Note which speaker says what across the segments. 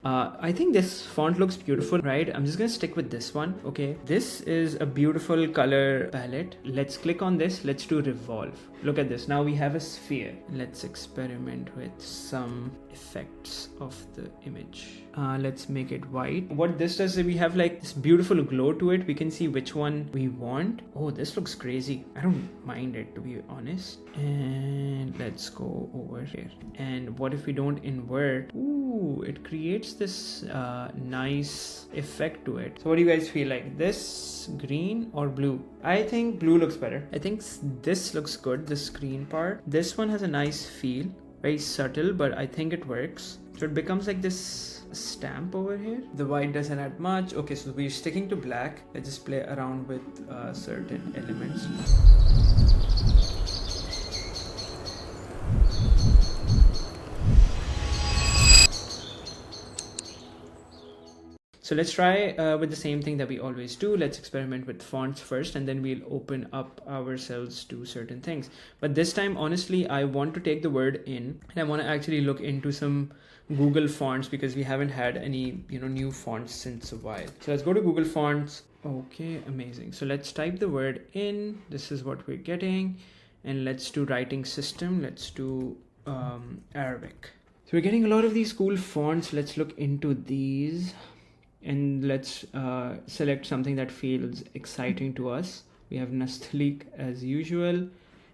Speaker 1: I think this font looks beautiful, right? I'm just gonna stick with this one. Okay, this is a beautiful color palette. Let's click on this. Let's do revolve. Look at this. Now we have a sphere. Let's experiment with some effects of the image. Let's make it white. What this does is we have like this beautiful glow to it. We can see which one we want. Oh, this looks crazy. I don't mind it, to be honest. And let's go over here. And what if we don't invert? Ooh, it creates this nice effect to it. So what do you guys feel like? This, green or blue? I think blue looks better. I think this looks good, the screen part. This one has a nice feel, very subtle, but I think it works. So it becomes like this stamp over here. The white doesn't add much. Okay, so we're sticking to black. Let's just play around with certain elements. So let's try with the same thing that we always do. Let's experiment with fonts first, and then we'll open up ourselves to certain things. But this time, honestly, I want to take the word in, and I want to actually look into some Google fonts because we haven't had any, new fonts since a while. So let's go to Google Fonts. Okay, amazing. So let's type the word in. This is what we're getting. And let's do writing system. Let's do Arabic. So we're getting a lot of these cool fonts. Let's look into these. And let's select something that feels exciting to us. We have Nastalik as usual.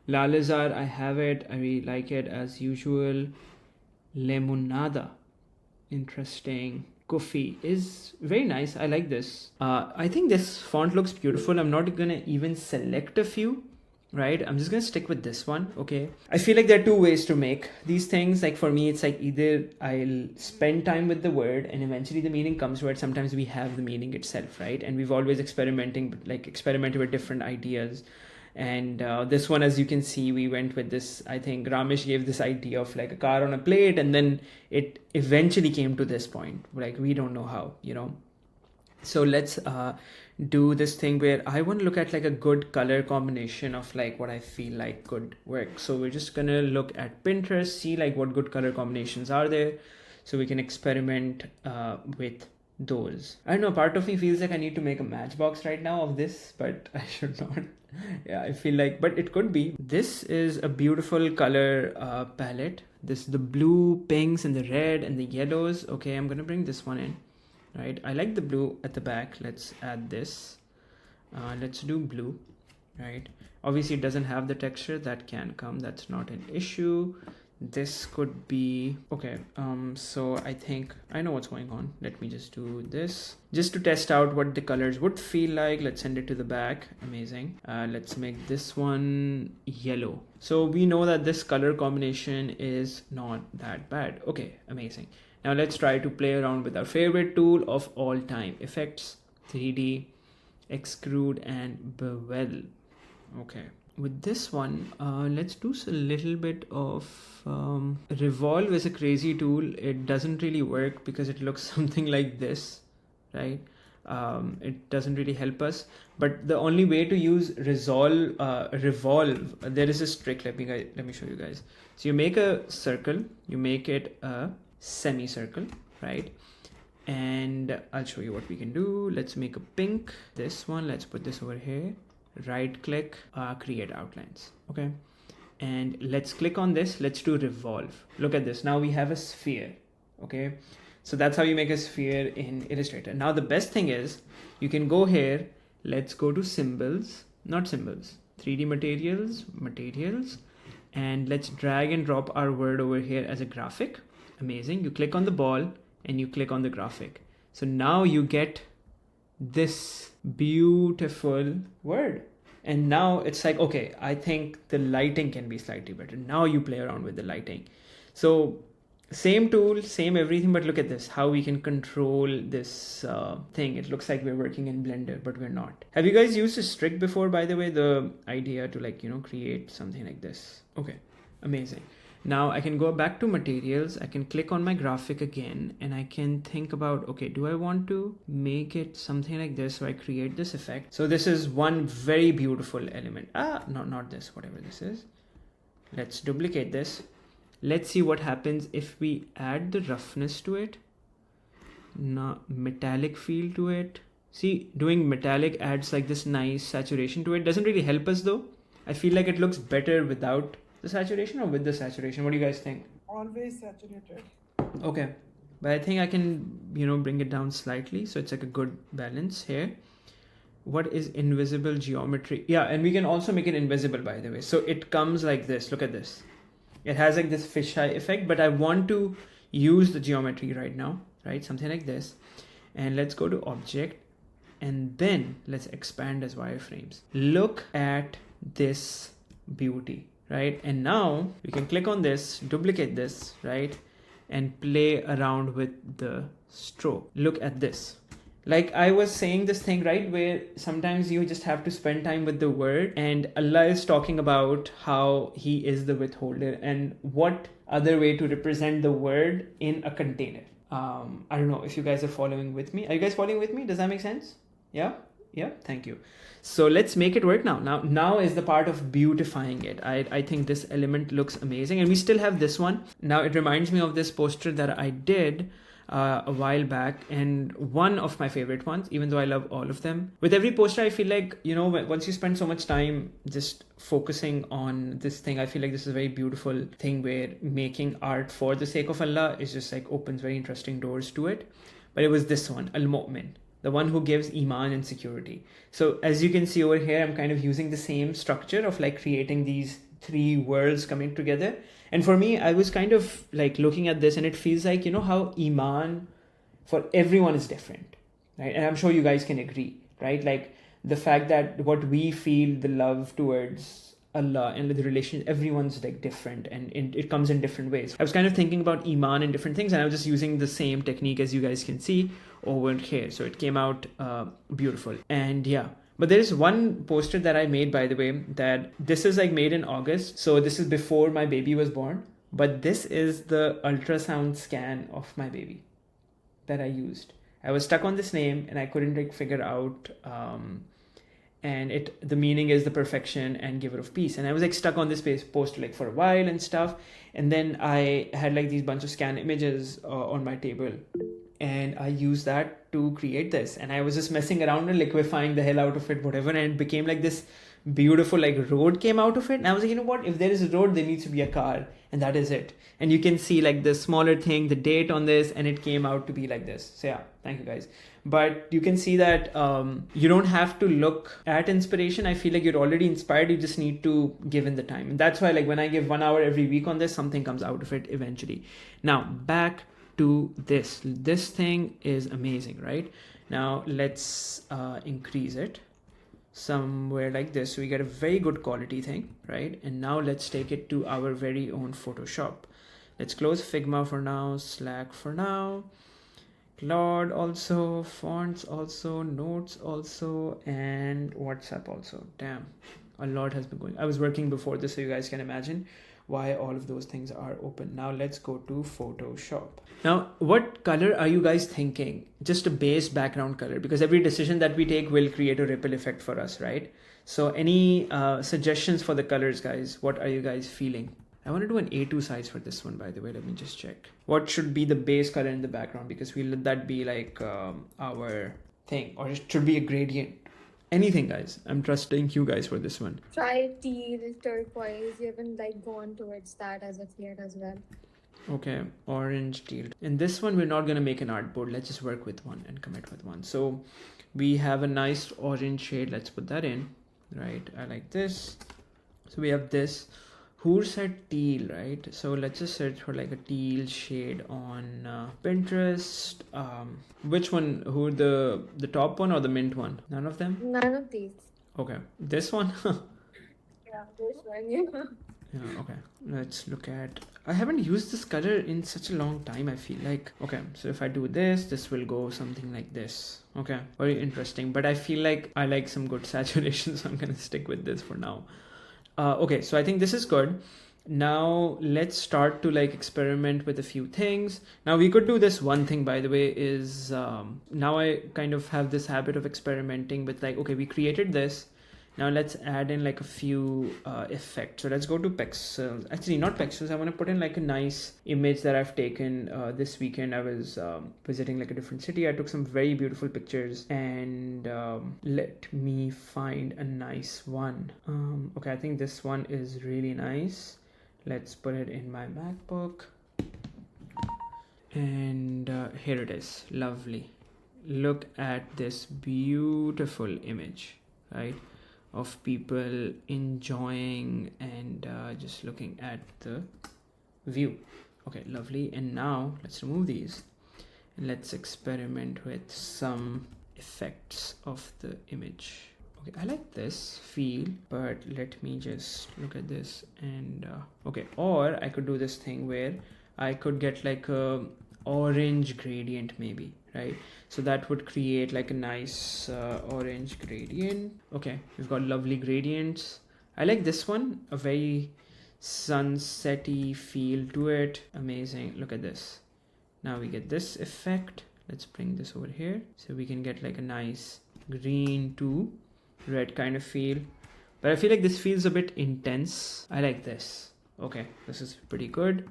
Speaker 1: Lalizar, I have it. I really like it as usual. Lemonada, interesting. Kofi is very nice. I like this. I think this font looks beautiful. I'm not gonna even select a few. Right, I'm just gonna stick with this one. Okay, I feel like there are two ways to make these things. Like for me, it's like either I'll spend time with the word and eventually the meaning comes to it. Sometimes we have the meaning itself, right? And we've always experimented with different ideas. And this one, as you can see, we went with this. I think Ramesh gave this idea of like a car on a plate, and then it eventually came to this point. Like we don't know how, So let's do this thing where I want to look at like a good color combination of like what I feel like could work. So we're just gonna look at Pinterest, see like what good color combinations are there, so we can experiment with those. I don't know, part of me feels like I need to make a matchbox right now of this, but I should not. Yeah, I feel like, but it could be. This is a beautiful color palette. This the blue, pinks, and the red and the yellows. Okay, I'm gonna bring this one in. Right, I like the blue at the back. Let's add this. Let's do blue. Right, obviously it doesn't have the texture. That can come, that's not an issue. This could be okay. So I think I know what's going on. Let me just do this just to test out what the colors would feel like. Let's send it to the back. Amazing. Let's make this one yellow. So we know that this color combination is not that bad. Okay, amazing. Now let's try to play around with our favorite tool of all time, effects, 3D, extrude, and bevel. Okay, with this one, let's do a little bit of revolve is a crazy tool. It doesn't really work because it looks something like this, right? It doesn't really help us, but the only way to use revolve, there is this trick. Let me show you guys. So you make a circle, you make it a semicircle, right? And I'll show you what we can do. Let's make a pink, this one, let's put this over here, right click, create outlines. Okay, and let's click on this. Let's do revolve. Look at this. Now we have a sphere. Okay, so that's how you make a sphere in Illustrator. Now the best thing is you can go here. Let's go to symbols, not symbols, 3D materials, and let's drag and drop our word over here as a graphic. Amazing. You click on the ball and you click on the graphic. So now you get this beautiful word. And now it's like, okay, I think the lighting can be slightly better. Now you play around with the lighting. So same tool, same everything, but look at this, how we can control this thing. It looks like we're working in Blender, but we're not. Have you guys used a strict before, by the way? The idea to like, create something like this. Okay, amazing. Now I can go back to materials. I can click on my graphic again and I can think about, okay, do I want to make it something like this? So I create this effect. So this is one very beautiful element. Not this, whatever this is. Let's duplicate this. Let's see what happens if we add the roughness to it. metallic feel to it. See, doing metallic adds like this nice saturation to it. Doesn't really help us though. I feel like it looks better without the saturation or with the saturation. What do you guys think?
Speaker 2: Always saturated.
Speaker 1: Okay, but I think I can, you know, bring it down slightly so it's like a good balance here. What is invisible geometry? Yeah, and we can also make it invisible, by the way. So it comes like this. Look at this. It has like this fisheye effect, but I want to use the geometry right now, right? Something like this. And let's go to object, and then let's expand as wireframes. Look at this beauty, right? And now we can click on this, duplicate this, right? And play around with the stroke. Look at this. Like I was saying this thing, right, where sometimes you just have to spend time with the word, and Allah is talking about how he is the withholder, and what other way to represent the word in a container. I don't know if you guys are following with me. Are you guys following with me? Does that make sense? Yeah? Yeah, thank you. So let's make it work now. Now is the part of beautifying it. I think this element looks amazing, and we still have this one. Now it reminds me of this poster that I did a while back, and one of my favorite ones, even though I love all of them. With every poster, I feel like, you know, once you spend so much time just focusing on this thing, I feel like this is a very beautiful thing where making art for the sake of Allah is just like opens very interesting doors to it. But it was this one, Al-Mu'min, the one who gives iman and security. So as you can see over here, I'm kind of using the same structure of like creating these three worlds coming together. And for me, I was kind of like looking at this, and it feels like, you know, how iman for everyone is different, right? And I'm sure you guys can agree, right? Like the fact that what we feel, the love towards Allah and the relation, everyone's like different, and it comes in different ways. I was kind of thinking about iman and different things, and I was just using the same technique as you guys can see over here. So it came out beautiful. And yeah. But there is one poster that I made, by the way, that this is like made in August. So this is before my baby was born. But this is the ultrasound scan of my baby that I used. I was stuck on this name and I couldn't like figure out, and the meaning is the perfection and giver of peace. And I was like stuck on this poster like for a while and stuff. And then I had like these bunch of scan images on my table, and I used that to create this. And I was just messing around and liquefying the hell out of it, whatever, and it became like this beautiful like road came out of it. And I was like, you know what, if there is a road, there needs to be a car, and that is it. And you can see like the smaller thing, the date on this, and it came out to be like this. So yeah, thank you guys. But you can see that you don't have to look at inspiration. I feel like you're already inspired. You just need to give in the time. And that's why like when I give 1 hour every week on this, something comes out of it eventually. Now back to this thing is amazing, right? Now let's increase it somewhere like this, so we get a very good quality thing, right? And now let's take it to our very own Photoshop. Let's close Figma for now, Slack for now, Claude also, fonts also, notes also, and WhatsApp also. Damn, a lot has been going. I was working before this, so you guys can imagine why all of those things are open. Now let's go to Photoshop. Now, what color are you guys thinking? Just a base background color, because every decision that we take will create a ripple effect for us, right? So any suggestions for the colors, guys? What are you guys feeling? I want to do an A2 size for this one, by the way. Let me just check. What should be the base color in the background? Because we'll let that be like our thing, or it should be a gradient. Anything, guys. I'm trusting you guys for this one.
Speaker 3: Try teal, turquoise. You haven't like gone towards that as of yet as well.
Speaker 1: Okay, orange, teal. In this one, we're not going to make an artboard. Let's just work with one and commit with one. So we have a nice orange shade. Let's put that in, right? I like this. So we have this. Who said teal, right? So let's just search for like a teal shade on Pinterest. Which one? Who, the top one or the mint one? None of them?
Speaker 3: None of these.
Speaker 1: Okay, this one.
Speaker 3: Yeah, this one, yeah.
Speaker 1: Yeah, okay. Let's look at, I haven't used this color in such a long time, I feel like. Okay, so if I do this, this will go something like this. Okay, very interesting. But I feel like I like some good saturation, so I'm gonna stick with this for now. Okay, so I think this is good. Now let's start to like experiment with a few things. Now we could do this one thing, by the way, is now I kind of have this habit of experimenting with like, okay, we created this. Now let's add in like a few effects. So let's go to pixels. Actually, not pixels. I want to put in like a nice image that I've taken this weekend. I was visiting like a different city. I took some very beautiful pictures, and let me find a nice one. Okay, I think this one is really nice. Let's put it in my MacBook. And here it is. Lovely. Look at this beautiful image, right? Of people enjoying and just looking at the view. Okay, lovely. And now let's remove these and let's experiment with some effects of the image. Okay, I like this feel, but let me just look at this and okay, or I could do this thing where I could get like a orange gradient maybe, right? So that would create like a nice orange gradient. Okay, we've got lovely gradients. I like this one, a very sunsetty feel to it. Amazing. Look at this. Now we get this effect. Let's bring this over here so we can get like a nice green to red kind of feel. But I feel like this feels a bit intense. I like this. Okay, this is pretty good.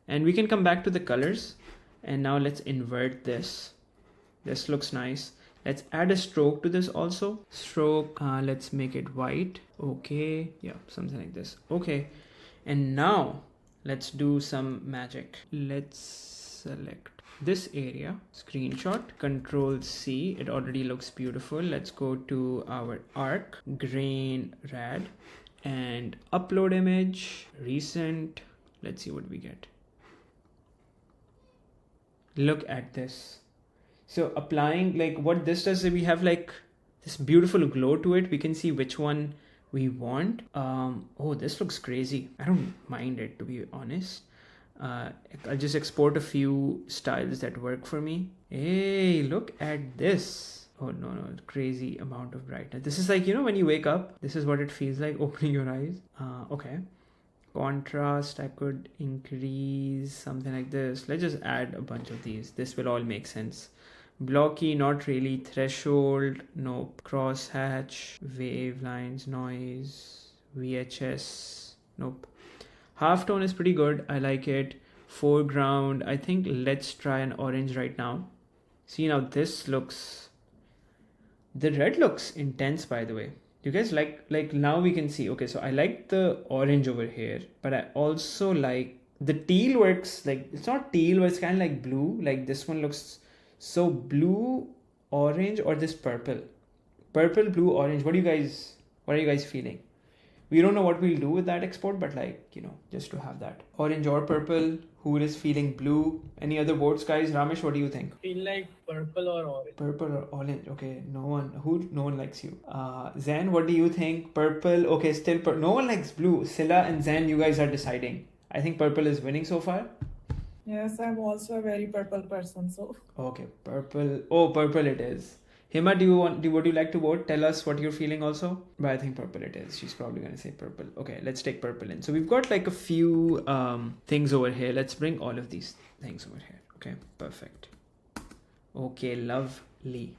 Speaker 1: And we can come back to the colors. And now let's invert this. This looks nice. Let's add a stroke to this also. Stroke, let's make it white. Okay, yeah, something like this. Okay, and now let's do some magic. Let's select this area, screenshot, Control C. It already looks beautiful. Let's go to our arc, grain rad, and upload image, recent. Let's see what we get. Look at this. So applying, like what this does is we have like this beautiful glow to it. We can see which one we want. Oh, this looks crazy. I don't mind it, to be honest. I'll just export a few styles that work for me. Hey, look at this. Oh no, crazy amount of brightness. This is like, you know, when you wake up, this is what it feels like opening your eyes. Okay. Contrast, I could increase something like this. Let's just add a bunch of these. This will all make sense. Blocky, not really. Threshold, nope. Crosshatch, wave lines, noise, VHS, nope. Halftone is pretty good. I like it. Foreground, I think let's try an orange right now. See, now this looks, the red looks intense, by the way. You guys like now we can see. Okay, so I like the orange over here, but I also like the teal works. Like it's not teal, but it's kind of like blue. Like this one looks so blue, orange, or this purple, blue, orange. What are you guys feeling? We don't know what we'll do with that export, but like, you know, just to have that orange or purple. Who is feeling blue? Any other votes, guys? Ramesh, what do you think?
Speaker 2: Feel like purple or orange.
Speaker 1: Purple or orange? Okay, no one likes you. Zen, what do you think? Purple? Okay, still no one likes blue. Silla and Zen, you guys are deciding. I think purple is winning so far.
Speaker 4: Yes, I'm also a very purple person, so.
Speaker 1: Okay, purple. Oh, purple it is. Hima, would you like to vote? Tell us what you're feeling also. But I think purple it is. She's probably going to say purple. Okay, let's take purple in. So we've got like a few things over here. Let's bring all of these things over here. Okay, perfect. Okay, lovely.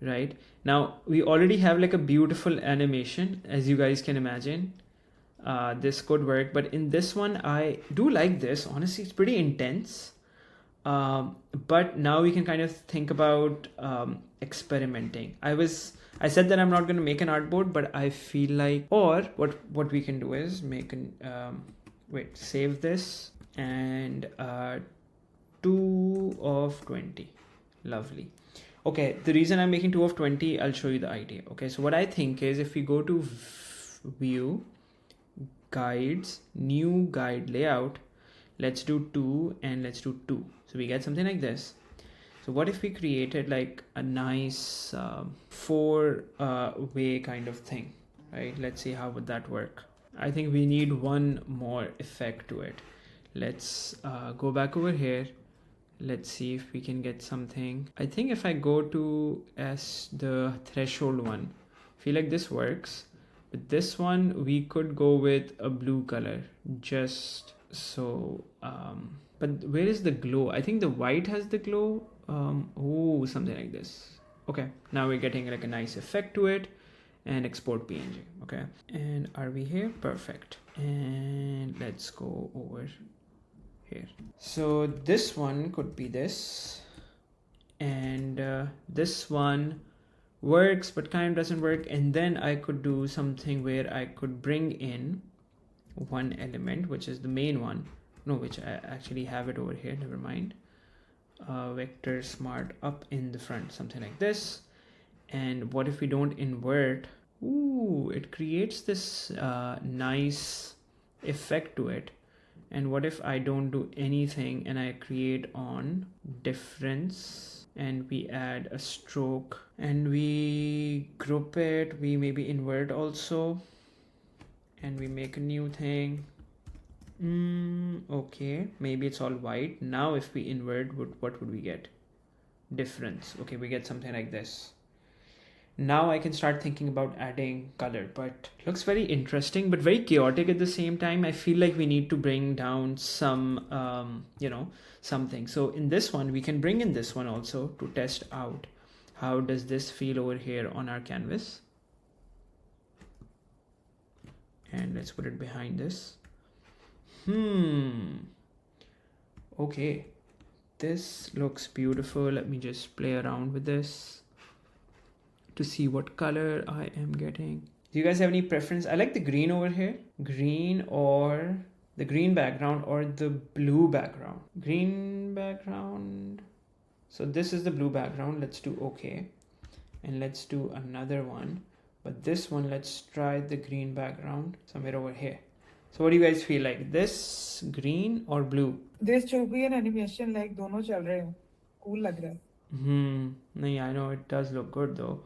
Speaker 1: Right. Now, we already have like a beautiful animation, as you guys can imagine. This could work. But in this one, I do like this. Honestly, it's pretty intense. But now we can kind of think about experimenting. I said that I'm not going to make an artboard, but I feel like, or what we can do is make an save this and 2 of 20. Lovely. Okay, the reason I'm making 2 of 20, I'll show you the idea. Okay, so what I think is if we go to view, guides, new guide layout, let's do 2 and let's do 2. So we get something like this. So what if we created like a nice 4-way kind of thing, right? Let's see how would that work. I think we need one more effect to it. Let's go back over here. Let's see if we can get something. I think if I go to the threshold one, I feel like this works. With this one, we could go with a blue color just so, but where is the glow? I think the white has the glow. Oh, something like this. Okay, now we're getting like a nice effect to it. and export PNG. Okay, and are we here? Perfect. And let's go over here. So this one could be this, and this one works but kind of doesn't work. And then I could do something where I could bring in one element, which is the main one. No, which I actually have it over here, never mind. Vector smart up in the front, something like this. And what if we don't invert? Ooh, it creates this nice effect to it. And what if I don't do anything and I create on difference, and we add a stroke and we group it, we maybe invert also, and we make a new thing. Okay, maybe it's all white. Now if we invert, what would we get? Difference. Okay, we get something like this. Now I can start thinking about adding color, but looks very interesting but very chaotic at the same time. I feel like we need to bring down some something. So in this one we can bring in this one also to test out how does this feel over here on our canvas. And let's put it behind this. Okay, this looks beautiful. Let me just play around with this to see what color I am getting. Do you guys have any preference? I like the green over here. Green, or the green background, or the blue background. Green background. So this is the blue background. Let's do okay. And let's do another one. But this one, let's try the green background somewhere over here. So what do you guys feel like? This, green or blue?
Speaker 4: There should be an animation like दोनों चल रहे हो. Cool लग रहा है.
Speaker 1: No, I know it does look good though.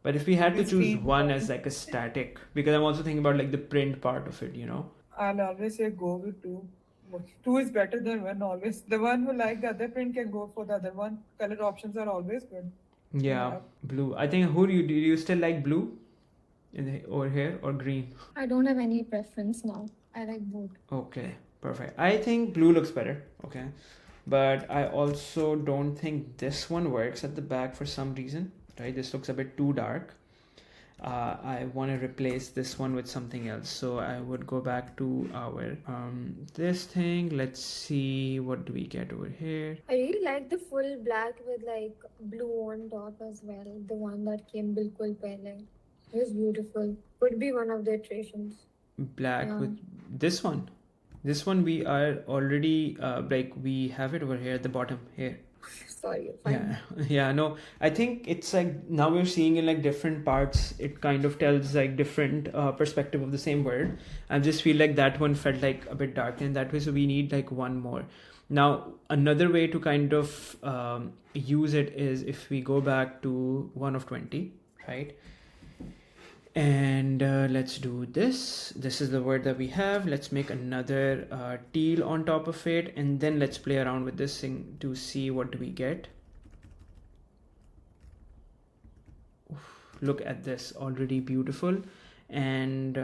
Speaker 1: But if we had to
Speaker 4: It's
Speaker 1: choose
Speaker 4: green.
Speaker 1: one as like a static, because I'm also thinking about like the print part of it,
Speaker 4: I'll always say go with two. Two is better than one always. The one who like the other print can go for the other one. Color options are always good.
Speaker 1: Yeah, blue. I think do you still like blue over here, or green?
Speaker 3: I don't have any preference now. I like both.
Speaker 1: Okay, perfect. I think blue looks better. Okay, but I also don't think this one works at the back for some reason. Right, this looks a bit too dark. I want to replace this one with something else, so I would go back to our this thing. Let's see, what do we get over here.
Speaker 3: I really like the full black with like blue on top as well. The one that came bilkul pehle. It was beautiful. Could be one of the iterations.
Speaker 1: Black
Speaker 3: Yeah.
Speaker 1: with this one we are already like we have it over here at the bottom here.
Speaker 3: Sorry, fine.
Speaker 1: Yeah, no, I think it's like now we're seeing in like different parts, it kind of tells like different perspective of the same word. I just feel like that one felt like a bit dark in that way, so we need like one more. Now another way to kind of use it is if we go back to 1 of 20, right? And let's do this. This is the word that we have. Let's make another teal on top of it, and then let's play around with this thing to see what do we get. Oof, look at this, already beautiful. And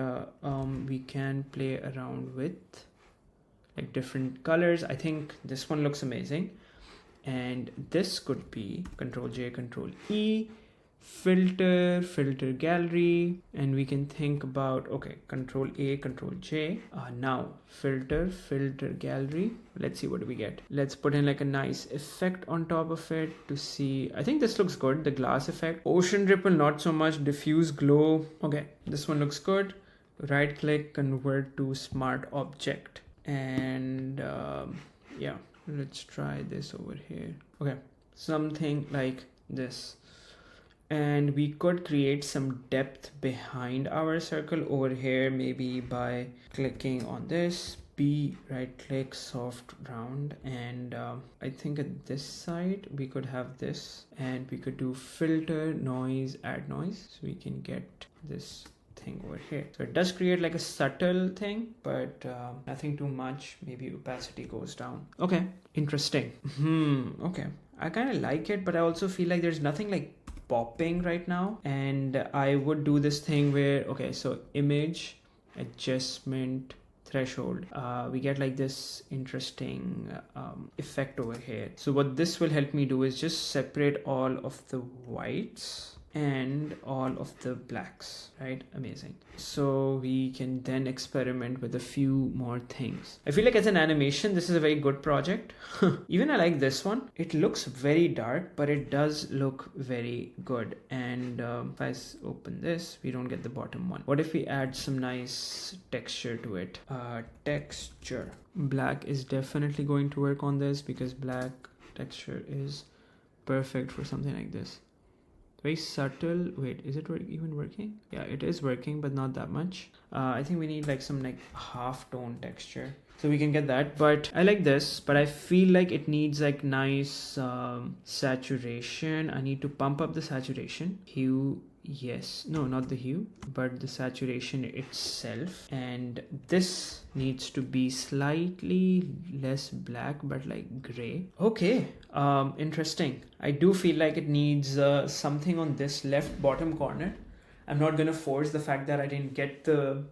Speaker 1: we can play around with like different colors. I think this one looks amazing, and this could be Control J, Control E, filter gallery, and we can think about, okay, Control A, Control J. Now filter gallery. Let's see what do we get. Let's put in like a nice effect on top of it to see. I think this looks good, the glass effect. Ocean ripple, not so much. Diffuse glow. Okay, this one looks good. Right click, convert to smart object, and yeah, let's try this over here. Okay, something like this. And we could create some depth behind our circle over here, maybe by clicking on this, B, right click, soft round, and I think at this side we could have this, and we could do filter, noise, add noise, so we can get this thing over here. So it does create like a subtle thing, but nothing too much. Maybe opacity goes down. Okay, interesting. Okay, I kind of like it, but I also feel like there's nothing like popping right now. And I would do this thing where, okay, so image adjustment threshold, we get like this interesting effect over here. So what this will help me do is just separate all of the whites and all of the blacks, right? Amazing. So we can then experiment with a few more things. I feel like as an animation, this is a very good project. Even I like this one. It looks very dark, but it does look very good. And if I open this, we don't get the bottom one. What if we add some nice texture to it? Texture. Black is definitely going to work on this because black texture is perfect for something like this. Very subtle. Wait, is it even working? Yeah, it is working, but not that much. I think we need like some like half tone texture, so we can get that. But I like this, but I feel like it needs like nice saturation. I need to pump up the saturation. Hue, yes, no, not the hue, but the saturation itself. And this needs to be slightly less black, but like gray. Okay, interesting. I do feel like it needs something on this left bottom corner. I'm not gonna force the fact that I didn't get the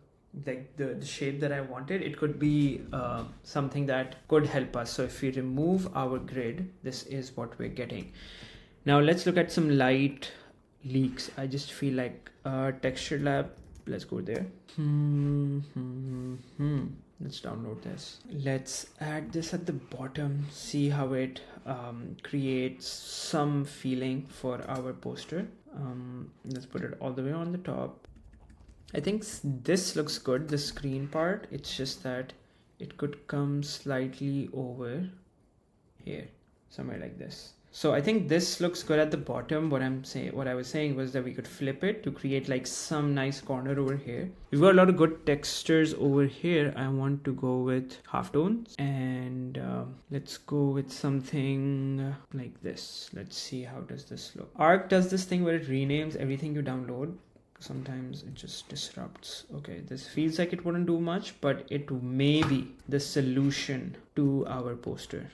Speaker 1: shape that I wanted. It could be something that could help us. So if we remove our grid, this is what we're getting. Now let's look at some light leaks. I just feel like texture lab, let's go there. Let's download this. Let's add this at the bottom, see how it creates some feeling for our poster. Let's put it all the way on the top. I think this looks good, the screen part. It's just that it could come slightly over here, somewhere like this. So I think this looks good at the bottom. What I was saying was that we could flip it to create like some nice corner over here. We've got a lot of good textures over here. I want to go with halftones, and let's go with something like this. Let's see how does this look. Arc does this thing where it renames everything you download. Sometimes it just disrupts. Okay, this feels like it wouldn't do much, but it may be the solution to our poster.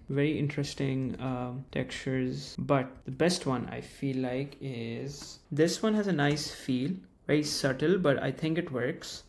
Speaker 1: Very interesting textures, but the best one I feel like is this one. Has a nice feel, very subtle, but I think it works.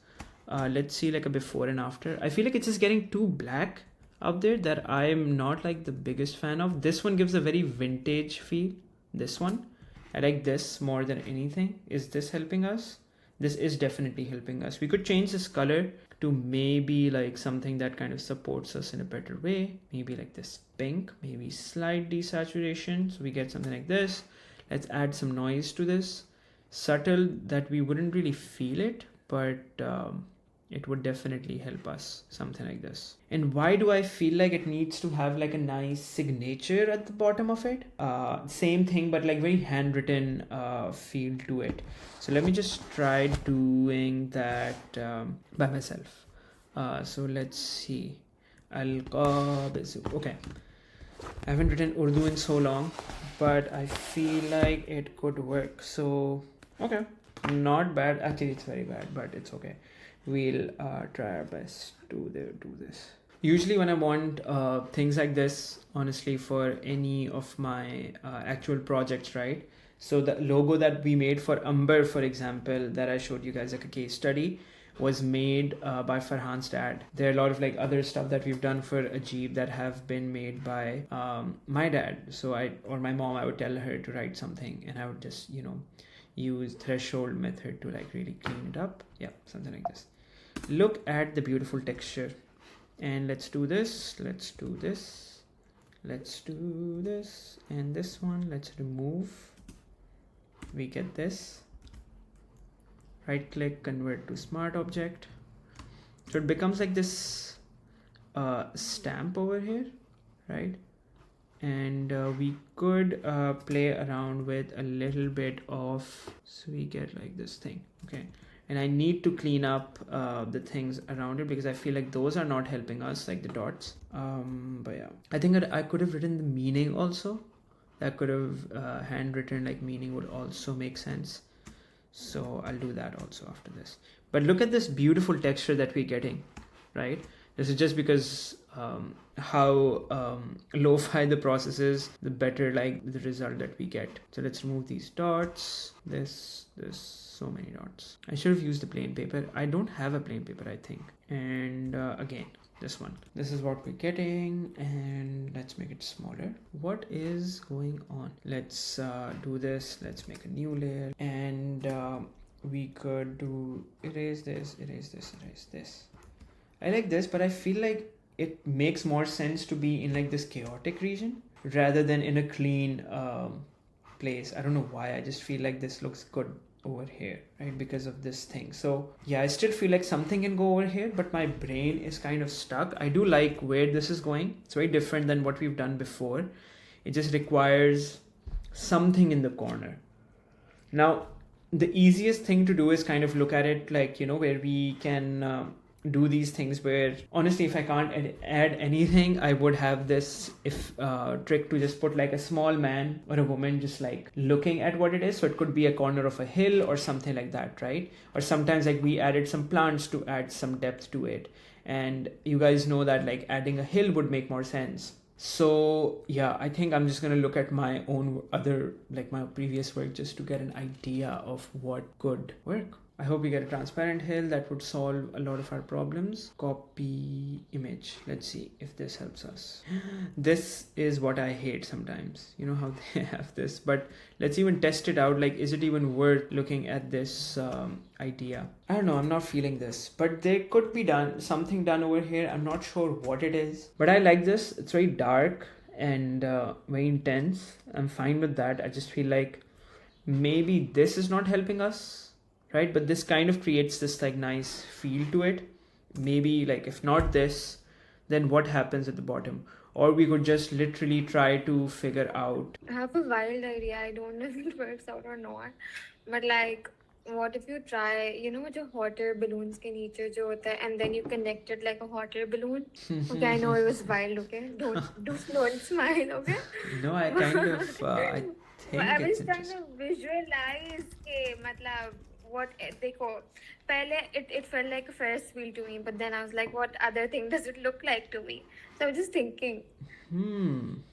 Speaker 1: Let's see like a before and after. I feel like it's just getting too black out there that I'm not like the biggest fan of. This one gives a very vintage feel. This one, I like this more than anything. Is this helping us? This is definitely helping us. We could change this color to maybe like something that kind of supports us in a better way. Maybe like this pink, maybe slight desaturation. So we get something like this. Let's add some noise to this. Subtle that we wouldn't really feel it, but it would definitely help us, something like this. And why do I feel like it needs to have like a nice signature at the bottom of it? Same thing, but like very handwritten feel to it. So let me just try doing that by myself. So let's see. Al-Qabid. Okay, I haven't written Urdu in so long, but I feel like it could work. So okay, not bad. Actually, it's very bad, but it's okay. We'll try our best to do this. Usually when I want things like this, honestly, for any of my actual projects, right? So the logo that we made for Umber, for example, that I showed you guys like a case study, was made by Farhan's dad. There are a lot of like other stuff that we've done for Ajeeb that have been made by my dad. So or my mom, I would tell her to write something and I would just, use threshold method to like really clean it up. Yeah, something like this. Look at the beautiful texture. And let's do this, let's do this, let's do this, and this one let's remove. We get this. Right click, convert to smart object. So it becomes like this stamp over here, right? And we could play around with a little bit of, so we get like this thing. Okay, and I need to clean up the things around it because I feel like those are not helping us, like the dots. But yeah, I think that I could have written the meaning also. That could have handwritten like meaning would also make sense. So I'll do that also after this. But look at this beautiful texture that we're getting, right? This is just because how lo-fi the process is, the better like the result that we get. So let's remove these dots. This, so many dots. I should have used the plain paper. I don't have a plain paper, I think. And again, this one. This is what we're getting, and let's make it smaller. What is going on? Let's do this. Let's make a new layer, and we could do erase this, erase this, erase this. I like this, but I feel like it makes more sense to be in like this chaotic region rather than in a clean place. I don't know why. I just feel like this looks good over here, right? Because of this thing. So yeah, I still feel like something can go over here, but my brain is kind of stuck. I do like where this is going. It's very different than what we've done before. It just requires something in the corner. Now, the easiest thing to do is kind of look at it like, you know, where we can do these things where honestly, if I can't add anything, I would have this trick to just put like a small man or a woman just like looking at what it is. So it could be a corner of a hill or something like that, right? Or sometimes like we added some plants to add some depth to it. And you guys know that like adding a hill would make more sense. So yeah, I think I'm just gonna look at my own my previous work just to get an idea of what could work. I hope we get a transparent hill. That would solve a lot of our problems. Copy image. Let's see if this helps us. This is what I hate sometimes. You know how they have this, but let's even test it out. Like, is it even worth looking at this idea? I don't know. I'm not feeling this, but there could be something done over here. I'm not sure what it is, but I like this. It's very dark and very intense. I'm fine with that. I just feel like maybe this is not helping us. Right, but this kind of creates this like nice feel to it. Maybe like if not this, then what happens at the bottom? Or we could just literally try to figure out.
Speaker 3: I have a wild idea. I don't know if it works out or not. But like, what if you try, you know, जो hot air balloons के नीचे जो होता है, and then you connect it like a hot air balloon. Okay, I know it was wild. Okay, don't smile. Okay.
Speaker 1: No, I kind of I think
Speaker 3: I was
Speaker 1: it's
Speaker 3: trying
Speaker 1: interesting.
Speaker 3: to visualize के मतलब what देखो पहले it felt like a Ferris wheel to me, but then I was like, what other thing does it look like to me? So I was just thinking.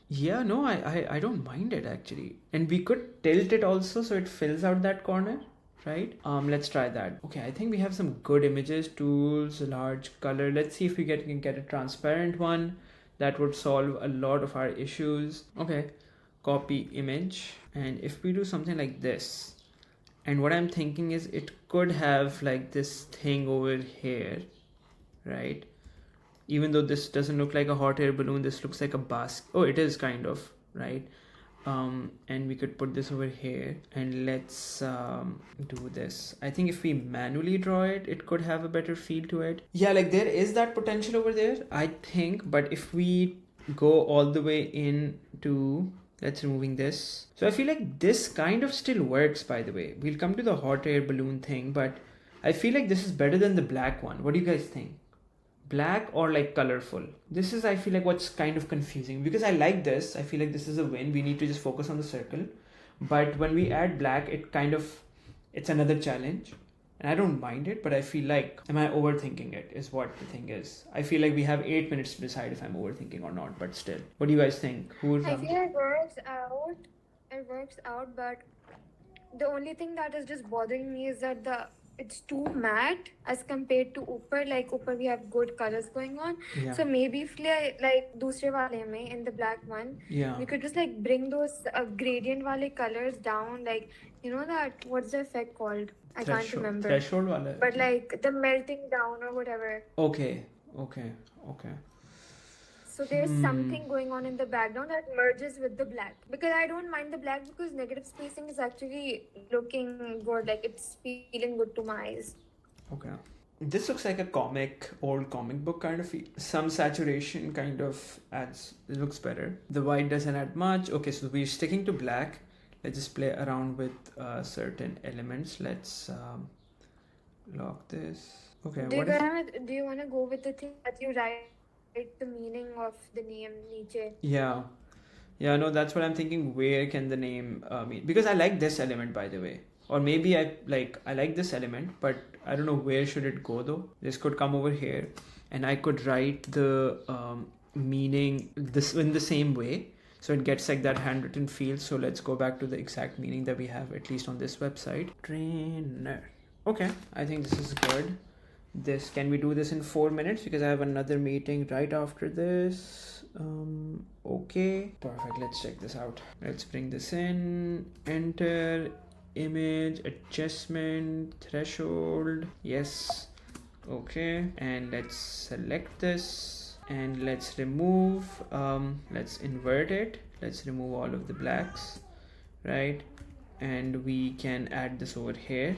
Speaker 1: Yeah, no, I don't mind it actually. And we could tilt it also so it fills out that corner, right? Let's try that. Okay, I think we have some good images. Tools, large color. Let's see if we can get a transparent one. That would solve a lot of our issues. Okay, copy image. And if we do something like this, and what I'm thinking is it could have like this thing over here, right? Even though this doesn't look like a hot air balloon, this looks like a basket. Oh, it is kind of, right? And we could put this over here, and let's do this. I think if we manually draw it, it could have a better feel to it. Yeah, like there is that potential over there, I think. But if we go all the way into... Let's removing this. So I feel like this kind of still works, by the way. We'll come to the hot air balloon thing, but I feel like this is better than the black one. What do you guys think? Black or like colorful? This is, I feel like, what's kind of confusing, because I like this. I feel like this is a win. We need to just focus on the circle. But when we add black, it's another challenge. And I don't mind it, but I feel like, am I overthinking it is what the thing is. I feel like we have 8 minutes to decide if I'm overthinking or not, but still. What do you guys think?
Speaker 3: I feel it works out. It works out, but the only thing that is just bothering me is that it's too matte as compared to upper. Like upper we have good colors going on.
Speaker 1: Yeah.
Speaker 3: So maybe if like दूसरे वाले में in the black one,
Speaker 1: yeah,
Speaker 3: we could just like bring those gradient wale colors down. Like, you know that, what's the effect called? I can't remember.
Speaker 1: Threshold wala.
Speaker 3: But like the melting down or whatever.
Speaker 1: Okay.
Speaker 3: So there's something going on in the background that merges with the black. Because I don't mind the black because negative spacing is actually looking good. Like it's feeling good to my eyes.
Speaker 1: Okay. This looks like a old comic book kind of feel. Some saturation kind of adds, it looks better. The white doesn't add much. Okay, so we're sticking to black. Let's just play around with certain elements. Let's lock this. Okay.
Speaker 3: Do you want to go with the thing that you write the meaning of the name niche?
Speaker 1: Yeah, no, that's what I'm thinking. Where can the name mean? Because I like this element, by the way. Or maybe I like this element, but I don't know where should it go though. This could come over here, and I could write the meaning this in the same way. So it gets like that handwritten feel. So let's go back to the exact meaning that we have, at least on this website. Trainer. Okay, I think this is good. this. Can we do this in 4 minutes? Because I have another meeting right after this. Okay, perfect. Let's check this out. Let's bring this in. Enter image adjustment threshold. Yes. Okay, and let's select this and let's remove, let's invert it. Let's remove all of the blacks, right? And we can add this over here.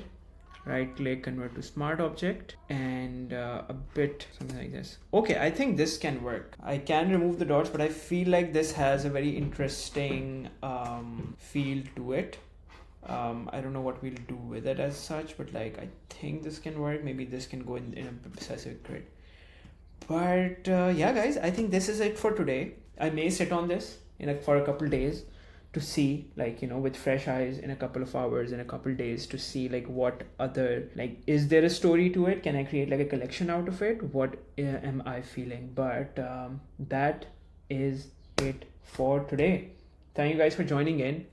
Speaker 1: Right click, convert to smart object, and a bit something like this. Okay, I think this can work. I can remove the dots, but I feel like this has a very interesting feel to it. I don't know what we'll do with it as such, but like I think this can work. Maybe this can go in a specific grid. But yeah, guys, I think this is it for today. I may sit on this for a couple days to see, like, you know, with fresh eyes in a couple of hours, in a couple days, to see like what other, like, is there a story to it? Can I create like a collection out of it? What am I feeling? But that is it for today. Thank you guys for joining in.